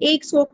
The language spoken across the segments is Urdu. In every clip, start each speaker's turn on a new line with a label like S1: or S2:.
S1: 100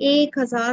S1: 1000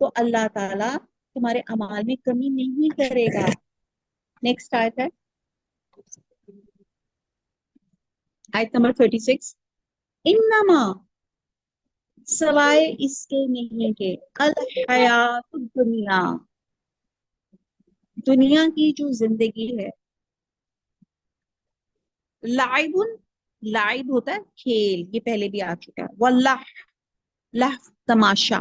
S1: تو اللہ تعالیٰ تمہارے اعمال میں کمی نہیں کرے گا. نیکسٹ آیت ہے آیت نمبر 36. انما سوائے اس کے نہیں کہ الحیات الدنیا دنیا کی جو زندگی ہے لعب لعب ہوتا ہے کھیل یہ پہلے بھی آ چکا ہے واللہ لہو تماشا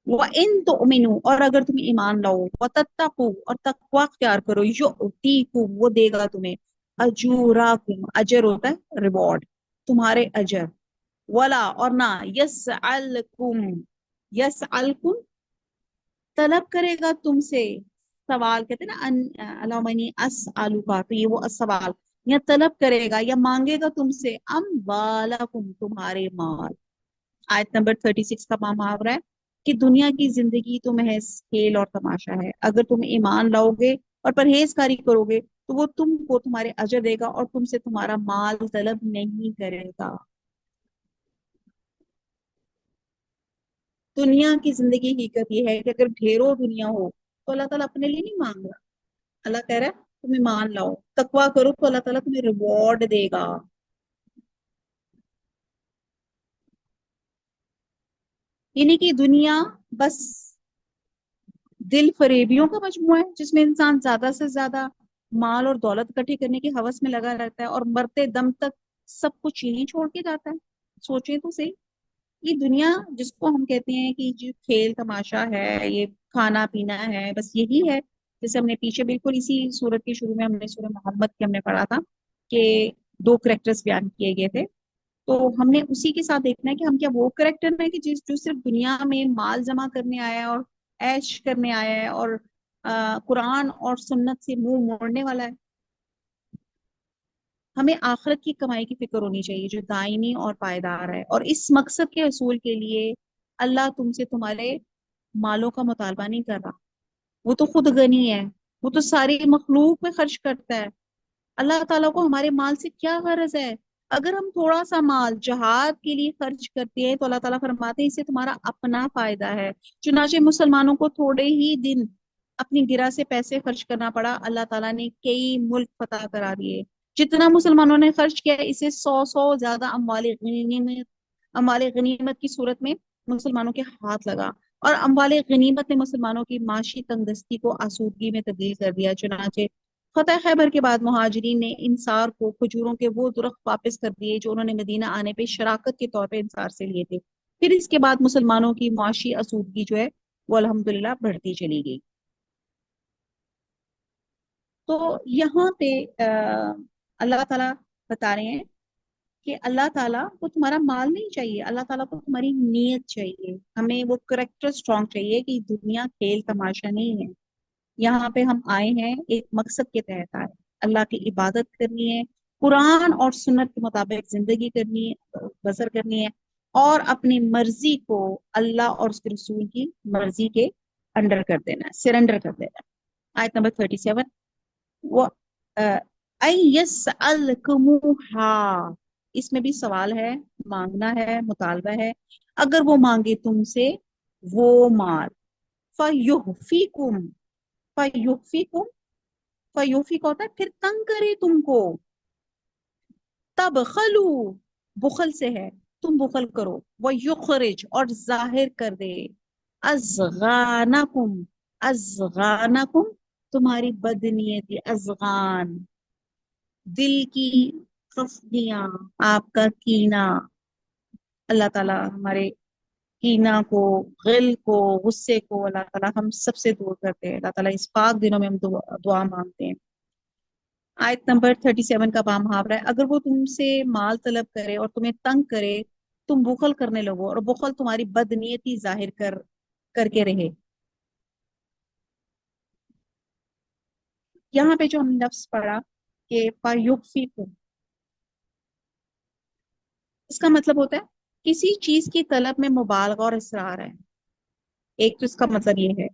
S1: وَإِن تُؤْمِنُوا اور اگر تم ایمان لاؤ وَتَتَّقُوا اور تقوی اختیار کرو یؤتیکم وہ دے گا تمہیں اجورکم اجر ہوتا ہے ریوارڈ تمہارے اجر ولا اور نہ یسألکم یسألکم طلب کرے گا تم سے سوال کہتے ہیں نا اللہم انی اسألک تو یہ وہ سوال یا طلب کرے گا یا مانگے گا تم سے اموالکم تمہارے مال. آیت نمبر 36 کا محاورہ ہے کہ دنیا کی زندگی تو محض کھیل اور تماشا ہے. اگر تم ایمان لاؤ گے اور پرہیزگاری کرو گے تو وہ تم کو تمہارے اجر دے گا اور تم سے تمہارا مال طلب نہیں کرے گا. دنیا کی زندگی کی حقیقت یہ ہے کہ اگر ڈھیروں دنیا ہو تو اللہ تعالیٰ اپنے لیے نہیں مانگ رہا. اللہ کہہ رہا ہے تم ایمان لاؤ تقویٰ کرو تو اللہ تعالیٰ تمہیں ریوارڈ دے گا. یعنی کہ دنیا بس دل فریبیوں کا مجموعہ ہے جس میں انسان زیادہ سے زیادہ مال اور دولت اکٹھی کرنے کی ہوس میں لگا رہتا ہے اور مرتے دم تک سب کچھ یہیں چھوڑ کے جاتا ہے. سوچیں تو صحیح یہ دنیا جس کو ہم کہتے ہیں کہ جو کھیل تماشا ہے یہ کھانا پینا ہے بس یہی ہے. جیسے ہم نے پیچھے بالکل اسی سورت کے شروع میں ہم نے سورہ محمد کے ہم نے پڑھا تھا کہ دو کریکٹرز بیان کیے گئے تھے تو ہم نے اسی کے ساتھ دیکھنا ہے کہ ہم کیا وہ کریکٹر ہیں کہ جو صرف دنیا میں مال جمع کرنے آیا ہے اور عیش کرنے آیا ہے اور قرآن اور سنت سے منہ موڑنے والا ہے. ہمیں آخرت کی کمائی کی فکر ہونی چاہیے جو دائمی اور پائیدار ہے اور اس مقصد کے حصول کے لیے اللہ تم سے تمہارے مالوں کا مطالبہ نہیں کر رہا. وہ تو خود غنی ہے وہ تو ساری مخلوق میں خرچ کرتا ہے. اللہ تعالیٰ کو ہمارے مال سے کیا غرض ہے؟ اگر ہم تھوڑا سا مال جہاد کے لیے خرچ کرتے ہیں تو اللہ تعالیٰ فرماتے ہیں اس سے تمہارا اپنا فائدہ ہے. چنانچہ مسلمانوں کو تھوڑے ہی دن اپنی گرہ سے پیسے خرچ کرنا پڑا اللہ تعالیٰ نے کئی ملک فتح کرا دیے. جتنا مسلمانوں نے خرچ کیا اسے 100 زیادہ اموال غنیمت کی صورت میں مسلمانوں کے ہاتھ لگا اور اموال غنیمت نے مسلمانوں کی معاشی تنگدستی کو آسودگی میں تبدیل کر دیا. چنانچہ فتح خیبر کے بعد مہاجرین نے انصار کو کھجوروں کے وہ درخت واپس کر دیے جو انہوں نے مدینہ آنے پہ شراکت کے طور پہ انصار سے لیے تھے. پھر اس کے بعد مسلمانوں کی معاشی آسودگی جو ہے وہ الحمدللہ بڑھتی چلی گئی. تو یہاں پہ اللہ تعالیٰ بتا رہے ہیں کہ اللہ تعالیٰ کو تمہارا مال نہیں چاہیے اللہ تعالیٰ کو تمہاری نیت چاہیے. ہمیں وہ کریکٹر اسٹرانگ چاہیے کہ دنیا کھیل تماشا نہیں ہے. یہاں پہ ہم آئے ہیں ایک مقصد کے تحت آئے اللہ کی عبادت کرنی ہے قرآن اور سنت کے مطابق زندگی کرنی ہے بسر کرنی ہے اور اپنی مرضی کو اللہ اور اس کے رسول کی مرضی کے انڈر کر دینا ہے سرنڈر کر دینا ہے. آیت نمبر 37 وہ يَسْأَلْكُمُوهَا اس میں بھی سوال ہے مانگنا ہے مطالبہ ہے. اگر وہ مانگے تم سے وہ مال فَيُحْفِكُمْ فَيُحْفِكُمْ فَيُحْفِكُمْ ہوتا ہے پھر تنگ کرے تم کو تبخلوا بخل سے ہے تم بخل کرو وَيُخْرِجْ اور ظاہر کر دے اَزْغَانَكُمْ اَزْغَانَكُمْ تمہاری بدنیتی ازغان دل کی خفگیاں آپ کا کینہ. اللہ تعالیٰ ہمارے کینہ کو غل کو غصے کو اللہ تعالیٰ ہم سب سے دور کرتے ہیں. اللہ تعالیٰ اس پاک دنوں میں ہم دعا مانگتے ہیں. آیت نمبر 37 کا بام محاورہ ہے اگر وہ تم سے مال طلب کرے اور تمہیں تنگ کرے تم بخل کرنے لگو اور بخل تمہاری بدنیتی ظاہر کر کے رہے. یہاں پہ جو ہم نے لفظ پڑھا کہ فَيُحْفِكُمْ اس کا مطلب ہوتا ہے کسی چیز کی طلب میں مبالغہ اور اصرار ہے. ایک تو اس کا مطلب یہ ہے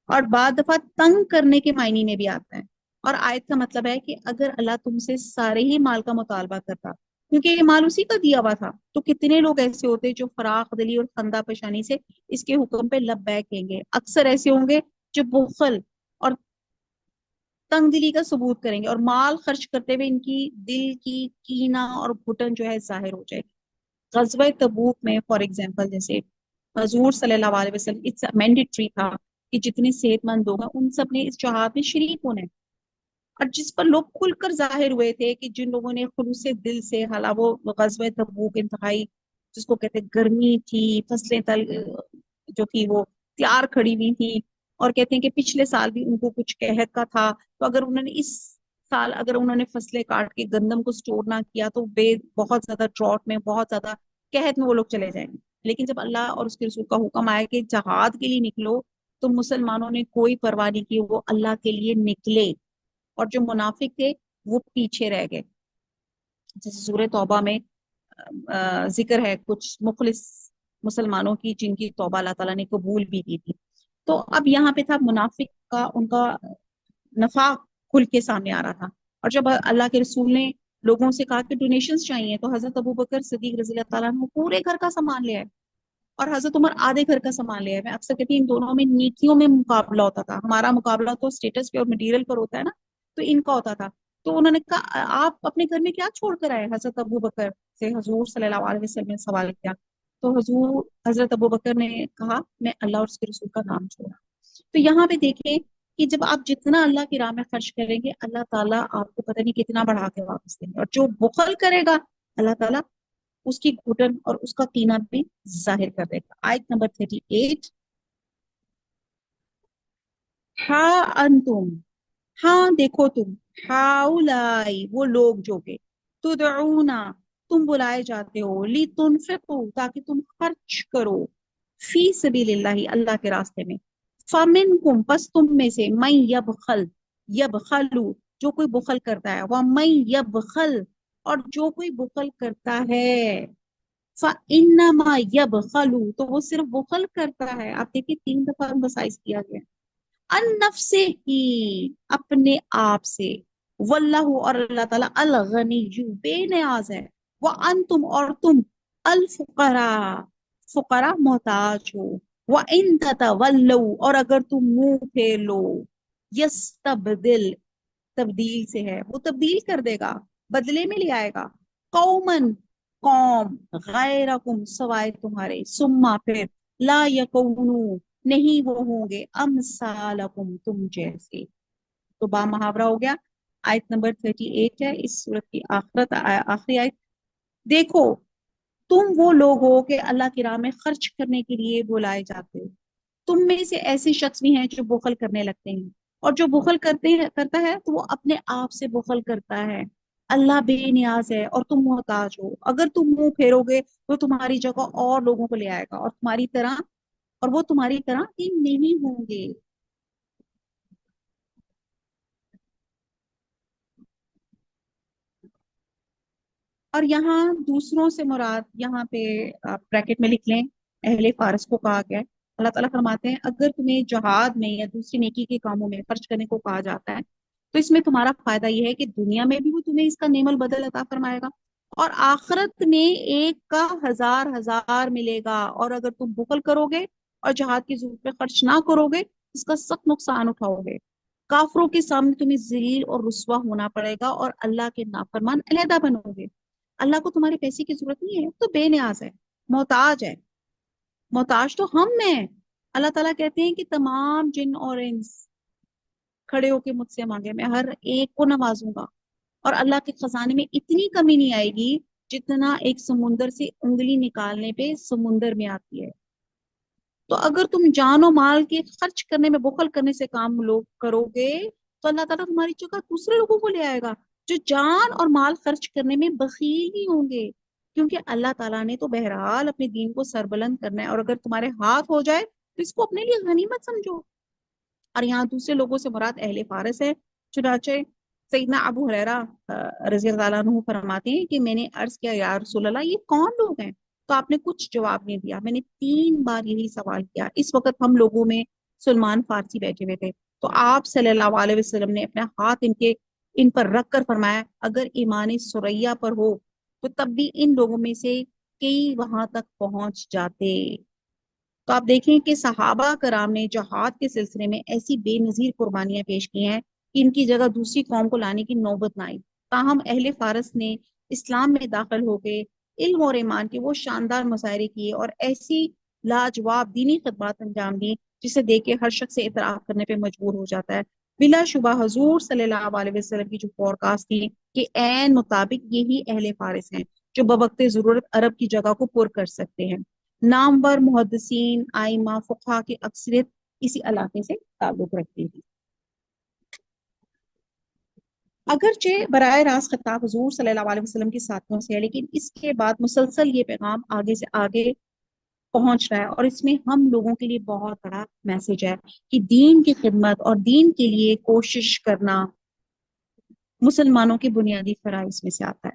S1: اور بعض دفعہ تنگ کرنے کے معنی میں بھی آتا ہے. اور آیت کا مطلب ہے کہ اگر اللہ تم سے سارے ہی مال کا مطالبہ کرتا کیونکہ یہ مال اسی کا دیا ہوا تھا. تو کتنے لوگ ایسے ہوتے جو فراخ دلی اور خندہ پیشانی سے اس کے حکم پہ لبیک کہیں گے. اکثر ایسے ہوں گے جو بخل اور تنگ دلی کا ثبوت کریں گے، اور مال خرچ کرتے ہوئے ان کی دل کی کینہ اور گھٹن جو ہے ظاہر ہو جائے گی. غزوہ تبوک میں فار ایگزامپل جیسے حضور صلی اللہ علیہ وسلم اٹس مینڈیٹری تھا کہ جتنے صحت مند لوگ ہیں ان سب نے اس جہاد میں شریک ہونا ہے. اور جس پر لوگ کھل کر ظاہر ہوئے تھے کہ جن لوگوں نے خلوص دل سے، حالا وہ غزوہ تبوک انتہائی جس کو کہتے گرمی تھی، فصلیں جو تھی وہ تیار کھڑی ہوئی تھی، اور کہتے ہیں کہ پچھلے سال بھی ان کو کچھ قحط کا تھا، تو اگر انہوں نے اس سال اگر انہوں نے فصلیں کاٹ کے گندم کو سٹور نہ کیا تو بہت زیادہ ڈراٹ میں، بہت زیادہ قحط میں وہ لوگ چلے جائیں گے. لیکن جب اللہ اور اس کے رسول کا حکم آیا کہ جہاد کے لیے نکلو، تو مسلمانوں نے کوئی پرواہ نہیں کی، وہ اللہ کے لیے نکلے. اور جو منافق تھے وہ پیچھے رہ گئے. جیسے سورہ توبہ میں ذکر ہے کچھ مخلص مسلمانوں کی جن کی توبہ اللہ تعالیٰ نے قبول بھی کی تھی. تو اب یہاں پہ تھا منافق کا، ان کا نفاق کھل کے سامنے آ رہا تھا. اور جب اللہ کے رسول نے لوگوں سے کہا کہ ڈونیشنز چاہیے، تو حضرت ابوبکر صدیق رضی اللہ تعالیٰ عنہ پورے گھر کا سامان لے آئے، اور حضرت عمر آدھے گھر کا سامان لے آئے. میں اکثر کہتی ہوں ان دونوں میں نیکیوں میں مقابلہ ہوتا تھا. ہمارا مقابلہ تو اسٹیٹس پہ اور مٹیریل پر ہوتا ہے نا، تو ان کا ہوتا تھا. تو انہوں نے کہا آپ اپنے گھر میں کیا چھوڑ کر آئے؟ حضرت ابوبکر سے حضور صلی اللہ علیہ وسلم نے سوال کیا. تو حضرت ابوبکر نے کہا میں اللہ اور اس کے رسول کا نام چھوڑا. تو یہاں پہ دیکھیں کہ جب آپ جتنا اللہ کی راہ میں خرچ کریں گے، اللہ تعالیٰ آپ کو پتہ نہیں کتنا بڑھا کے واپس دیں گے. اور جو بخل کرے گا، اللہ تعالیٰ اس کی گھٹن اور اس کا کینہ بھی ظاہر کر دے گا. آیت نمبر 38. ہاں انتم، ہاں دیکھو تم، ہاؤلائی وہ لوگ جو کہ تدعونا تم بلائے جاتے ہو، لتنفقوا تاکہ تم خرچ کرو، فی سبیل اللہ اللہ کے راستے میں. فمنکم پس تم میں سے، من یبخل یبخلو جو کوئی بخل کرتا ہے، ومن یبخل اور جو کوئی بخل کرتا ہے، فَإِنَّمَا يَبْخَلُ تو وہ صرف بخل کرتا ہے. آپ دیکھیں 3 دفعہ emphasize کیا گیا. ان نفسے ہی اپنے آپ سے، واللہ اور اللہ تعالیٰ الغنی بے نیاز ہے، وانتم اور تم الفقراء فقراء محتاج ہو، وان تتولوا اور اگر تم منہ پھیر لو، یستبدل تبدیل سے ہے، وہ تبدیل کر دے گا، بدلے میں لے آئے گا، قومن قوم غیرکم سوائے تمہارے، ثم پھر لا یکونو نہیں وہ ہوں گے امثالکم تم جیسے. تو با محاورہ ہو گیا. آیت نمبر 38 ہے اس سورت کی آخری آیت. دیکھو تم وہ لوگ ہو کہ اللہ کی راہ میں خرچ کرنے کے لیے بلائے جاتے ہو. تم میں سے ایسے شخص بھی ہیں جو بخل کرنے لگتے ہیں، اور جو بخل کرتا ہے تو وہ اپنے آپ سے بخل کرتا ہے. اللہ بے نیاز ہے اور تم محتاج ہو. اگر تم منہ پھیرو گے تو تمہاری جگہ اور لوگوں کو لے آئے گا، اور وہ تمہاری طرح ہی نہیں ہوں گے. اور یہاں دوسروں سے مراد یہاں پہ آپ بریکٹ میں لکھ لیں، اہل فارس کو کہا گیا ہے. اللہ تعالیٰ فرماتے ہیں اگر تمہیں جہاد میں یا دوسری نیکی کے کاموں میں خرچ کرنے کو کہا جاتا ہے تو اس میں تمہارا فائدہ یہ ہے کہ دنیا میں بھی وہ تمہیں اس کا نعم البدل عطا فرمائے گا، اور آخرت میں ایک کا 1000 ملے گا. اور اگر تم بخل کرو گے اور جہاد کی ضرورت پہ خرچ نہ کرو گے، اس کا سخت نقصان اٹھاؤ گے. کافروں کے سامنے تمہیں ذلیل اور رسوا ہونا پڑے گا، اور اللہ کے نافرمان علیحدہ بنو گے. اللہ کو تمہارے پیسے کی ضرورت نہیں ہے، تو بے نیاز ہے، محتاج ہے. محتاج تو ہم ہیں. اللہ تعالیٰ کہتے ہیں کہ تمام جن اور انس کھڑے ہو کے مجھ سے مانگے، میں ہر ایک کو نوازوں گا. اور اللہ کے خزانے میں اتنی کمی نہیں آئے گی جتنا ایک سمندر سے انگلی نکالنے پہ سمندر میں آتی ہے. تو اگر تم جان و مال کے خرچ کرنے میں بخل کرنے سے کام لوگ کرو گے تو اللہ تعالیٰ تمہاری جگہ دوسرے لوگوں کو لے آئے گا جو جان اور مال خرچ کرنے میں بخیل ہی ہوں گے. کیونکہ اللہ تعالیٰ نے تو بہرحال اپنے دین کو سربلند کرنا ہے، اور اگر تمہارے ہاتھ ہو جائے تو اس کو اپنے لیے غنیمت سمجھو. اور یہاں دوسرے لوگوں سے مراد اہل فارس ہے. چنانچہ سیدنا ابو ہریرہ رضی اللہ عنہ فرماتے ہیں کہ میں نے عرض کیا یا رسول اللہ یہ کون لوگ ہیں؟ تو آپ نے کچھ جواب نہیں دیا. میں نے 3 بار یہی سوال کیا. اس وقت ہم لوگوں میں سلمان فارسی بیٹھے ہوئے تھے، تو آپ صلی اللہ علیہ وسلم نے اپنا ہاتھ ان پر رکھ کر فرمایا اگر ایمان سریا پر ہو تو تب بھی ان لوگوں میں سے کئی وہاں تک پہنچ جاتے۔ تو آپ دیکھیں کہ صحابہ کرام نے جہاد کے سلسلے میں ایسی بے نظیر قربانیاں پیش کی ہیں کہ ان کی جگہ دوسری قوم کو لانے کی نوبت نہ آئی، تاہم اہل فارس نے اسلام میں داخل ہو کے علم اور ایمان کے وہ شاندار مظاہرے کیے اور ایسی لاجواب دینی خدمات انجام دی جسے دیکھ کے ہر شخص سے اعتراف کرنے پہ مجبور ہو جاتا ہے۔ بلا شبہ حضور صلی اللہ علیہ وسلم کی جو فورکاسٹ تھی کہ عین مطابق یہی اہل فارس ہیں جو بوقت ضرورت عرب کی جگہ کو پر کر سکتے ہیں۔ نامور محدثین آئمہ فقہا کی اکثریت اسی علاقے سے تعلق رکھتی تھی۔ اگرچہ براہ راست خطاب حضور صلی اللہ علیہ وسلم کے ساتھیوں سے ہے، لیکن اس کے بعد مسلسل یہ پیغام آگے سے آگے پہنچ رہا ہے، اور اس میں ہم لوگوں کے لیے بہت بڑا میسج ہے کہ دین کی خدمت اور دین کے لیے کوشش کرنا مسلمانوں کے بنیادی فرائض میں سے آتا ہے۔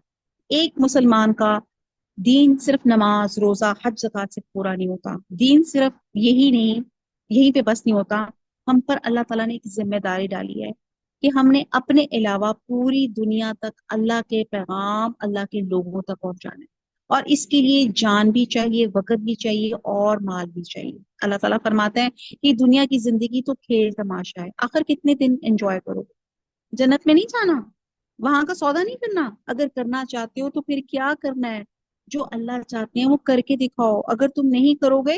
S1: ایک مسلمان کا دین صرف نماز روزہ حج زکات سے پورا نہیں ہوتا، دین صرف یہی پہ بس نہیں ہوتا، ہم پر اللہ تعالیٰ نے ایک ذمہ داری ڈالی ہے کہ ہم نے اپنے علاوہ پوری دنیا تک اللہ کے پیغام اللہ کے لوگوں تک پہنچانا ہے، اور اس کے لیے جان بھی چاہیے، وقت بھی چاہیے اور مال بھی چاہیے۔ اللہ تعالیٰ فرماتے ہیں کہ دنیا کی زندگی تو کھیل تماشا ہے، آخر کتنے دن انجوائے کرو، جنت میں نہیں جانا، وہاں کا سودا نہیں کرنا، اگر کرنا چاہتے ہو تو پھر کیا کرنا ہے؟ جو اللہ چاہتے ہیں وہ کر کے دکھاؤ، اگر تم نہیں کرو گے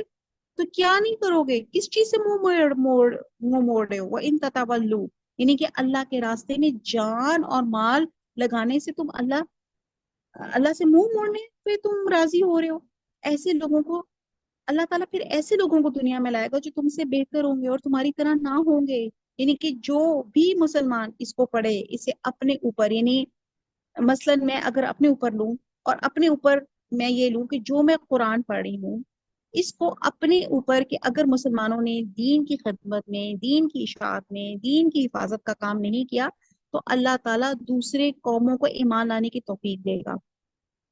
S1: تو کیا نہیں کرو گے؟ کس چیز سے منہ موڑ رہے ہو؟ وہ ان تتولوا، یعنی کہ اللہ کے راستے میں جان اور مال لگانے سے تم اللہ سے منہ موڑنے پہ تم راضی ہو رہے ہو؟ ایسے لوگوں کو اللہ تعالیٰ پھر ایسے لوگوں کو دنیا میں لائے گا جو تم سے بہتر ہوں گے اور تمہاری طرح نہ ہوں گے۔ یعنی کہ جو بھی مسلمان اس کو پڑھے، اسے اپنے اوپر، یعنی مثلاً میں اگر اپنے اوپر لوں اور اپنے اوپر میں یہ لوں کہ جو میں قرآن پڑھ رہی ہوں اس کو اپنے اوپر، کہ اگر مسلمانوں نے دین کی خدمت میں، دین کی اشاعت میں، دین کی حفاظت کا کام نہیں کیا تو اللہ تعالیٰ دوسرے قوموں کو ایمان لانے کی توفیق دے گا،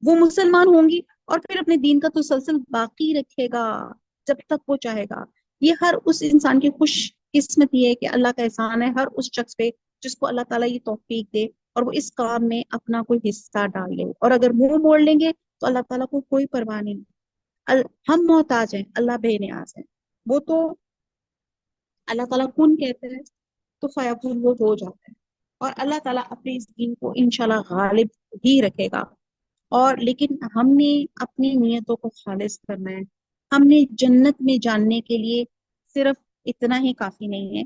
S1: وہ مسلمان ہوں گی اور پھر اپنے دین کا تسلسل باقی رکھے گا جب تک وہ چاہے گا۔ یہ ہر اس انسان کی خوش قسمتی ہے کہ اللہ کا احسان ہے ہر اس شخص پہ جس کو اللہ تعالیٰ یہ توفیق دے اور وہ اس کام میں اپنا کوئی حصہ ڈال لے، اور اگر منہ موڑ لیں گے تو اللہ تعالیٰ کو کوئی پرواہ نہیں۔ ہم محتاج ہیں، اللہ بے نیاز ہے، وہ تو اللہ تعالیٰ کن کہتے ہیں تو فیکون وہ ہو جاتا ہے، اور اللہ تعالیٰ اپنے اس دین کو انشاءاللہ غالب ہی رکھے گا۔ اور لیکن ہم نے اپنی نیتوں کو خالص کرنا ہے، ہم نے جنت میں جاننے کے لیے صرف اتنا ہی کافی نہیں ہے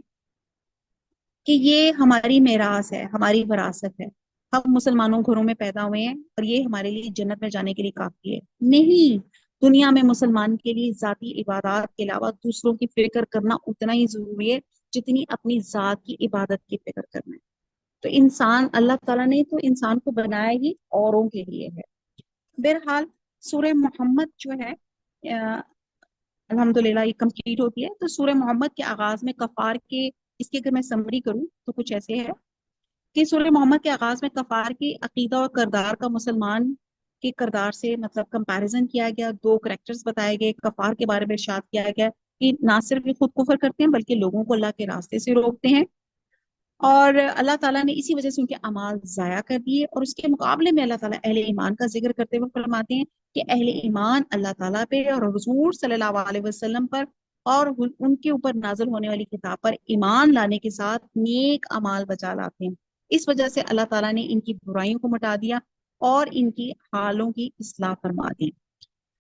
S1: کہ یہ ہماری میراث ہے، ہماری وراثت ہے، ہم مسلمانوں گھروں میں پیدا ہوئے ہیں اور یہ ہمارے لیے جنت میں جانے کے لیے کافی ہے، نہیں۔ دنیا میں مسلمان کے لیے ذاتی عبادات کے علاوہ دوسروں کی فکر کرنا اتنا ہی ضروری ہے جتنی اپنی ذات کی عبادت کی فکر کرنا ہے۔ تو انسان، اللہ تعالیٰ نے تو انسان کو بنایا ہی اوروں کے لیے ہے۔ بہرحال سورہ محمد جو ہے الحمدللہ یہ کمپلیٹ ہوتی ہے، تو سورہ محمد کے آغاز میں کفار کے، اس کی اگر میں سمری کروں تو کچھ ایسے ہے کہ سورہ محمد کے آغاز میں کفار کی عقیدہ اور کردار کا مسلمان کے کردار سے مطلب کمپیریزن کیا گیا، دو کریکٹرز بتائے گئے، کفار کے بارے میں ارشاد کیا گیا کہ نہ صرف یہ خود کفر کرتے ہیں بلکہ لوگوں کو اللہ کے راستے سے روکتے ہیں، اور اللہ تعالیٰ نے اسی وجہ سے ان کے اعمال ضائع کر دیے، اور اس کے مقابلے میں اللہ تعالیٰ اہل ایمان کا ذکر کرتے ہوئے فرماتے ہیں کہ اہل ایمان اللہ تعالیٰ پہ اور حضور صلی اللہ علیہ وسلم پر اور ان کے اوپر نازل ہونے والی کتاب پر ایمان لانے کے ساتھ نیک اعمال بچا لاتے ہیں۔ اس وجہ سے اللہ تعالیٰ نے ان کی برائیوں کو مٹا دیا اور ان کی حالوں کی اصلاح فرما دی۔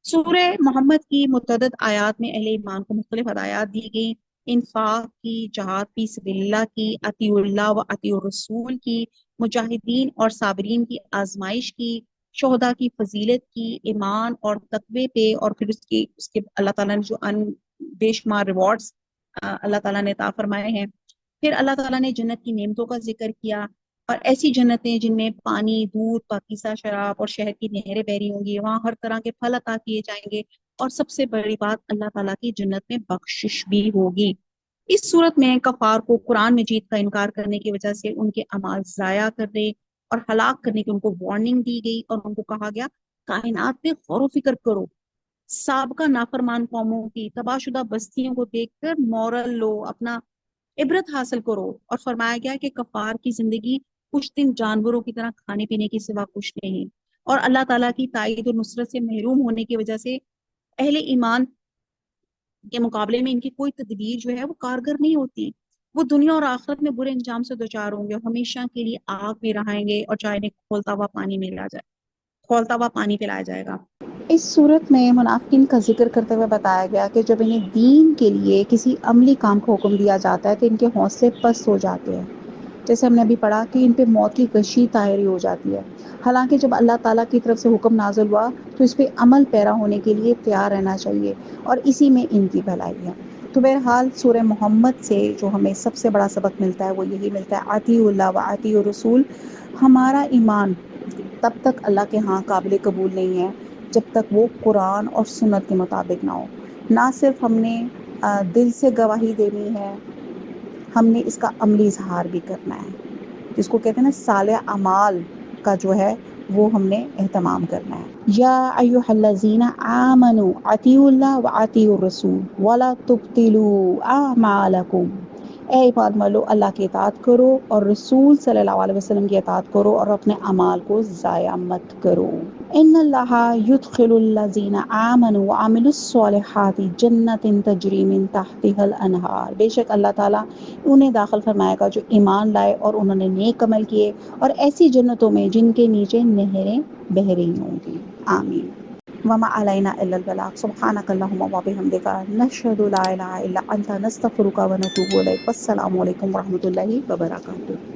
S1: سورہ محمد کی متعدد آیات میں اہل ایمان کو مختلف ہدایات دی گئی، انفاق کی، جہاد فی سبیل اللہ کی، اطیع اللہ و اطیع الرسول کی، مجاہدین اور صابرین کی آزمائش کی، شہداء کی فضیلت کی، ایمان اور تقوی پہ، اور پھر اس کے اللہ تعالیٰ نے جو بے شمار ریوارڈز اللہ تعالیٰ نے عطا فرمائے ہیں۔ پھر اللہ تعالیٰ نے جنت کی نعمتوں کا ذکر کیا، اور ایسی جنتیں جن میں پانی، دودھ، پاکیزہ شراب اور شہد کی نہریں بہہ رہی ہوں گی، وہاں ہر طرح کے پھل عطا کیے جائیں گے، اور سب سے بڑی بات اللہ تعالیٰ کی جنت میں بخشش بھی ہوگی۔ اس صورت میں کفار کو قرآن مجید کا انکار کرنے کی وجہ سے ان کے اعمال ضائع کرنے اور ہلاک کرنے کی ان کو وارننگ دی گئی، اور ان کو کہا گیا کائنات پہ غور و فکر کرو، سابقہ نافرمان قوموں کی تباہ شدہ بستیوں کو دیکھ کر مورل لو، اپنا عبرت حاصل کرو، اور فرمایا گیا کہ کفار کی زندگی کچھ دن جانوروں کی طرح کھانے پینے کے سوا کچھ نہیں، اور اللہ تعالیٰ کی تائید و نصرت سے محروم ہونے کی وجہ سے اہل ایمان کے مقابلے میں ان کی کوئی تدبیر جو ہے وہ کارگر نہیں ہوتی. وہ دنیا اور آخرت میں برے انجام سے دوچار ہوں گے اور ہمیشہ کے لیے آگ میں رہیں گے اور چاہے انہیں کھولتا ہوا پانی پلایا جائے گا. اس صورت میں منافقین کا ذکر کرتے ہوئے بتایا گیا کہ جب انہیں دین کے لیے کسی عملی کام کو حکم دیا جاتا ہے تو ان کے حوصلے پست ہو جاتے ہیں. جیسے ہم نے ابھی پڑھا کہ ان پہ موت کی کشی طاری ہو جاتی ہے. حالانکہ جب اللہ تعالیٰ کی طرف سے حکم نازل ہوا تو اس پہ عمل پیرا ہونے کے لیے تیار رہنا چاہیے اور اسی میں ان کی بھلائی ہے. تو بہرحال سورہ محمد سے جو ہمیں سب سے بڑا سبق ملتا ہے وہ یہی ملتا ہے، اطیعوا اللہ و اطیعوا الرسول. ہمارا ایمان تب تک اللہ کے ہاں قابل قبول نہیں ہے جب تک وہ قرآن اور سنت کے مطابق نہ ہو. نہ صرف ہم نے دل سے گواہی دینی ہے، ہم نے اس کا عملی اظہار بھی کرنا ہے، جس کو کہتے ہیں نا صالح اعمال کا جو ہے وہ ہم نے اہتمام کرنا ہے. یا ایھا الذین آمنوا اطیعوا اللہ واطیعوا الرسول ولا تبطلوا اعمالکم. اے ایمان والو، اللہ کی اطاعت کرو اور رسول صلی اللہ علیہ وسلم کی اطاعت کرو اور اپنے اعمال کو ضائع مت کرو. ان اللہ يدخل الذین آمنوا وعملوا الصالحات جنات تجری من تحتها الانہار. بے شک اللہ تعالیٰ انہیں داخل فرمائے گا جو ایمان لائے اور انہوں نے نیک عمل کیے، اور ایسی جنتوں میں جن کے نیچے نہریں بہہ رہی ہوں گی. آمین. وما علینا الا البلاغ. سبحانک اللہم وبحمدک نشہد لا الہ الا انت نستغفرک ونتوب الیک. والسلام علیکم ورحمۃ اللہ وبرکاتہ.